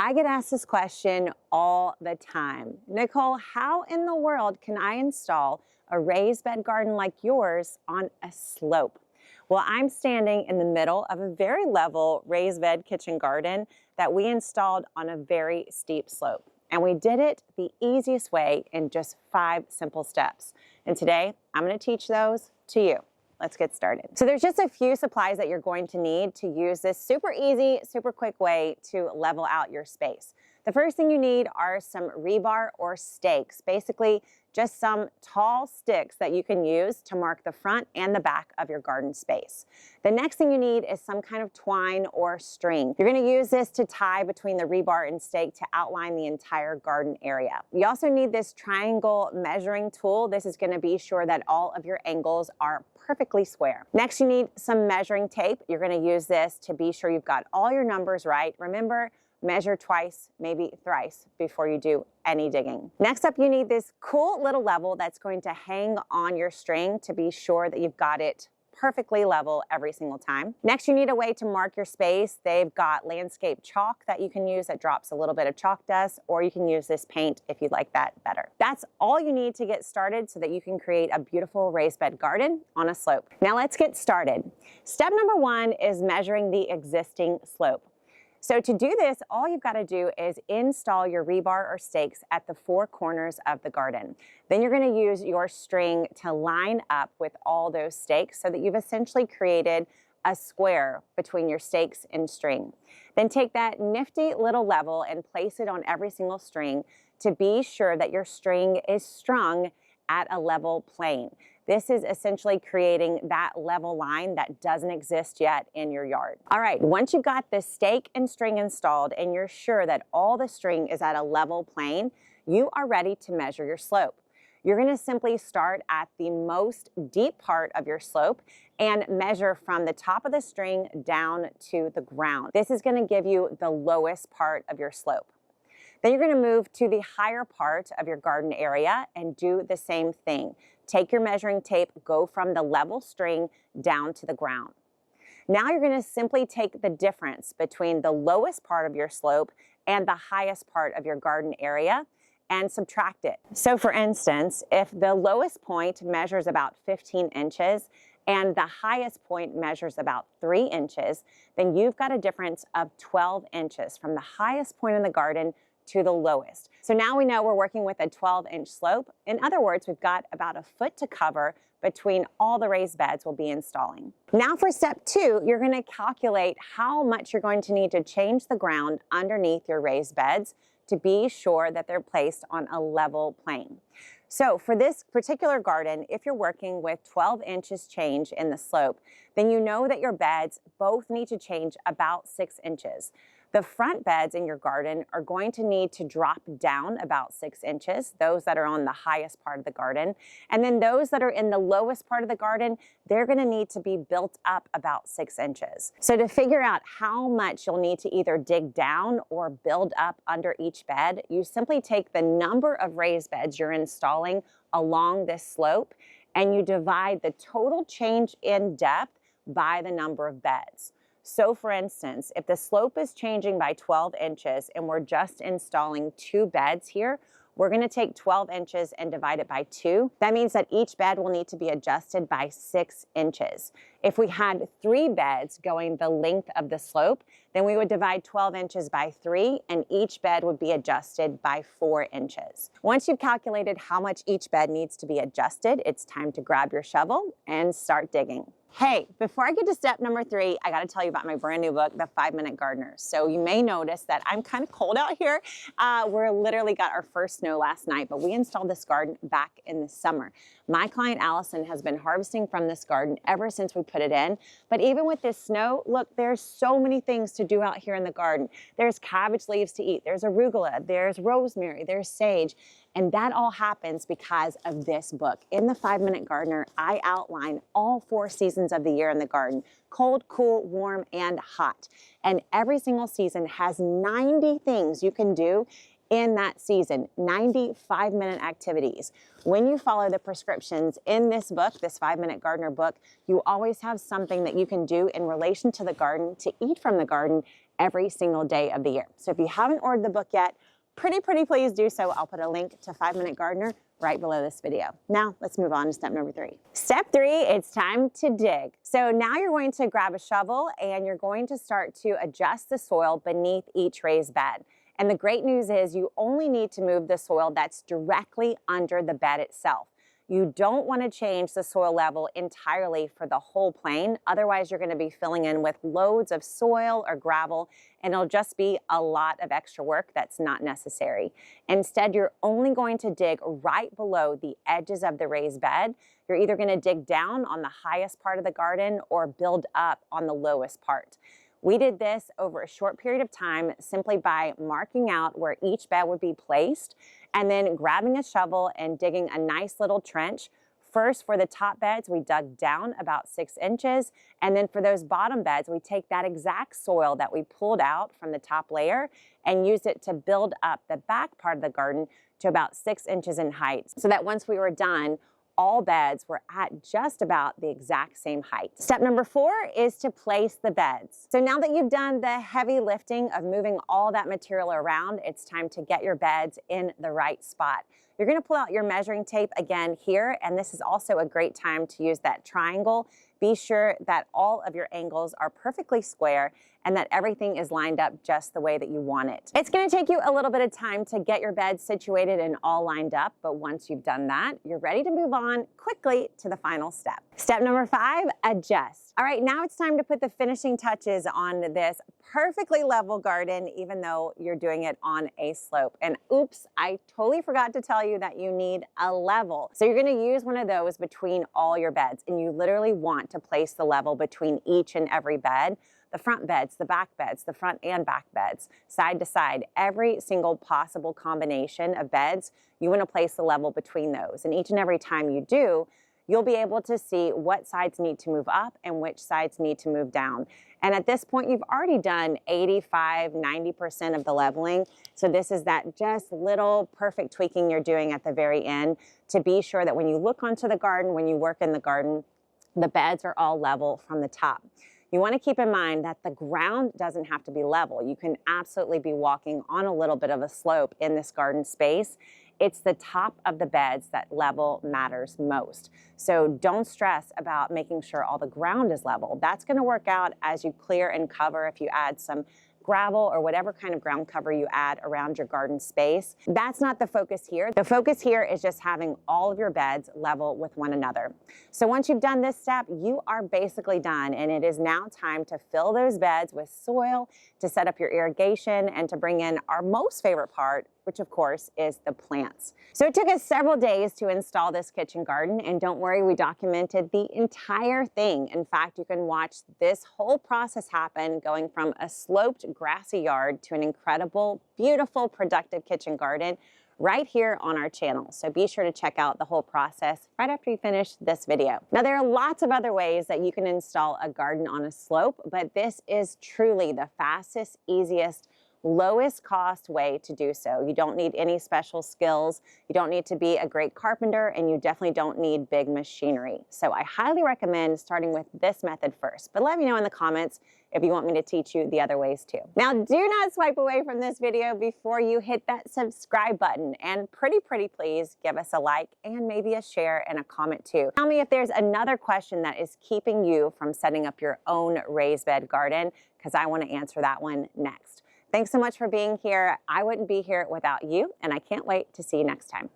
I get asked this question all the time. Nicole, how in the world can I install a raised bed garden like yours on a slope? Well, I'm standing in the middle of a very level raised bed kitchen garden that we installed on a very steep slope. And we did it the easiest way in just 5 simple steps. And today, I'm going to teach those to you. Let's get started. So there's just a few supplies that you're going to need to use this super easy, super quick way to level out your space. The first thing you need are some rebar or stakes, basically just some tall sticks that you can use to mark the front and the back of your garden space. The next thing you need is some kind of twine or string. You're going to use this to tie between the rebar and stake to outline the entire garden area. You also need this triangle measuring tool. This is going to be sure that all of your angles are perfectly square. Next, you need some measuring tape. You're going to use this to be sure you've got all your numbers right. Remember, measure twice, maybe thrice before you do any digging. Next up, you need this cool little level that's going to hang on your string to be sure that you've got it perfectly level every single time. Next, you need a way to mark your space. They've got landscape chalk that you can use that drops a little bit of chalk dust, or you can use this paint if you'd like that better. That's all you need to get started so that you can create a beautiful raised bed garden on a slope. Now let's get started. Step number 1 is measuring the existing slope. So to do this, all you've got to do is install your rebar or stakes at the 4 corners of the garden. Then you're going to use your string to line up with all those stakes so that you've essentially created a square between your stakes and string. Then take that nifty little level and place it on every single string to be sure that your string is strung at a level plane. This is essentially creating that level line that doesn't exist yet in your yard. All right, once you've got the stake and string installed and you're sure that all the string is at a level plane, you are ready to measure your slope. You're going to simply start at the most deep part of your slope and measure from the top of the string down to the ground. This is going to give you the lowest part of your slope. Then you're going to move to the higher part of your garden area and do the same thing. Take your measuring tape, go from the level string down to the ground. Now you're going to simply take the difference between the lowest part of your slope and the highest part of your garden area and subtract it. So for instance, if the lowest point measures about 15 inches and the highest point measures about 3 inches, then you've got a difference of 12 inches from the highest point in the garden to the lowest. So now we know we're working with a 12-inch slope. In other words, we've got about a foot to cover between all the raised beds we'll be installing. Now for step 2, you're going to calculate how much you're going to need to change the ground underneath your raised beds to be sure that they're placed on a level plane. So for this particular garden, if you're working with 12 inches change in the slope, then you know that your beds both need to change about 6 inches. The front beds in your garden are going to need to drop down about 6 inches, those that are on the highest part of the garden. And then those that are in the lowest part of the garden, they're going to need to be built up about 6 inches. So to figure out how much you'll need to either dig down or build up under each bed, you simply take the number of raised beds you're installing along this slope and you divide the total change in depth by the number of beds. So for instance, if the slope is changing by 12 inches and we're just installing 2 beds here, we're going to take 12 inches and divide it by 2. That means that each bed will need to be adjusted by 6 inches. If we had 3 beds going the length of the slope, then we would divide 12 inches by 3 and each bed would be adjusted by 4 inches. Once you've calculated how much each bed needs to be adjusted, it's time to grab your shovel and start digging. Hey, before I get to step number 3, I got to tell you about my brand new book, The 5-Minute Gardener. So you may notice that I'm kind of cold out here. We literally got our first snow last night, but we installed this garden back in the summer. My client Allison has been harvesting from this garden ever since we put it in. But even with this snow, look, there's so many things to do out here in the garden. There's cabbage leaves to eat, there's arugula, there's rosemary, there's sage. And that all happens because of this book. In The 5-Minute Gardener, I outline all 4 seasons of the year in the garden: cold, cool, warm, and hot. And every single season has 90 things you can do in that season, 90 5-minute activities. When you follow the prescriptions in this book, this 5-Minute Gardener book, you always have something that you can do in relation to the garden, to eat from the garden, every single day of the year. So if you haven't ordered the book yet, pretty please do so. I'll put a link to 5-Minute Gardener right below this video. Now let's move on to step number 3. Step 3, it's time to dig. So now you're going to grab a shovel and you're going to start to adjust the soil beneath each raised bed. And the great news is you only need to move the soil that's directly under the bed itself. You don't want to change the soil level entirely for the whole plane. Otherwise, you're going to be filling in with loads of soil or gravel, and it'll just be a lot of extra work that's not necessary. Instead, you're only going to dig right below the edges of the raised bed. You're either going to dig down on the highest part of the garden or build up on the lowest part. We did this over a short period of time simply by marking out where each bed would be placed and then grabbing a shovel and digging a nice little trench. First, for the top beds, we dug down about 6 inches. And then for those bottom beds, we take that exact soil that we pulled out from the top layer and used it to build up the back part of the garden to about 6 inches in height, so that once we were done, all beds were at just about the exact same height. Step number 4 is to place the beds. So now that you've done the heavy lifting of moving all that material around, it's time to get your beds in the right spot. You're gonna pull out your measuring tape again here, and this is also a great time to use that triangle. Be sure that all of your angles are perfectly square and that everything is lined up just the way that you want it. It's gonna take you a little bit of time to get your beds situated and all lined up, but once you've done that, you're ready to move on quickly to the final step. Step number 5, adjust. All right, now it's time to put the finishing touches on this perfectly level garden, even though you're doing it on a slope. And oops, I totally forgot to tell you that you need a level. So you're gonna use one of those between all your beds, and you literally want to place the level between each and every bed. The front beds, the back beds, the front and back beds, side to side, every single possible combination of beds, you want to place the level between those. And each and every time you do, you'll be able to see what sides need to move up and which sides need to move down. And at this point, you've already done 85, 90% of the leveling. So this is that just little perfect tweaking you're doing at the very end to be sure that when you look onto the garden, when you work in the garden, the beds are all level from the top. You want to keep in mind that the ground doesn't have to be level. You can absolutely be walking on a little bit of a slope in this garden space. It's the top of the beds that level matters most. So don't stress about making sure all the ground is level. That's going to work out as you clear and cover if you add some gravel or whatever kind of ground cover you add around your garden space. That's not the focus here. The focus here is just having all of your beds level with one another. So once you've done this step, you are basically done, and it is now time to fill those beds with soil, to set up your irrigation, and to bring in our most favorite part, which of course is the plants. So it took us several days to install this kitchen garden, and don't worry, we documented the entire thing. In fact, you can watch this whole process happen, going from a sloped grassy yard to an incredible, beautiful, productive kitchen garden right here on our channel. So be sure to check out the whole process right after you finish this video. Now, there are lots of other ways that you can install a garden on a slope, but this is truly the fastest, easiest, lowest cost way to do so. You don't need any special skills. You don't need to be a great carpenter, and you definitely don't need big machinery. So I highly recommend starting with this method first, but let me know in the comments if you want me to teach you the other ways too. Now, do not swipe away from this video before you hit that subscribe button, and pretty please give us a like and maybe a share and a comment too. Tell me if there's another question that is keeping you from setting up your own raised bed garden, because I want to answer that one next. Thanks so much for being here. I wouldn't be here without you, and I can't wait to see you next time.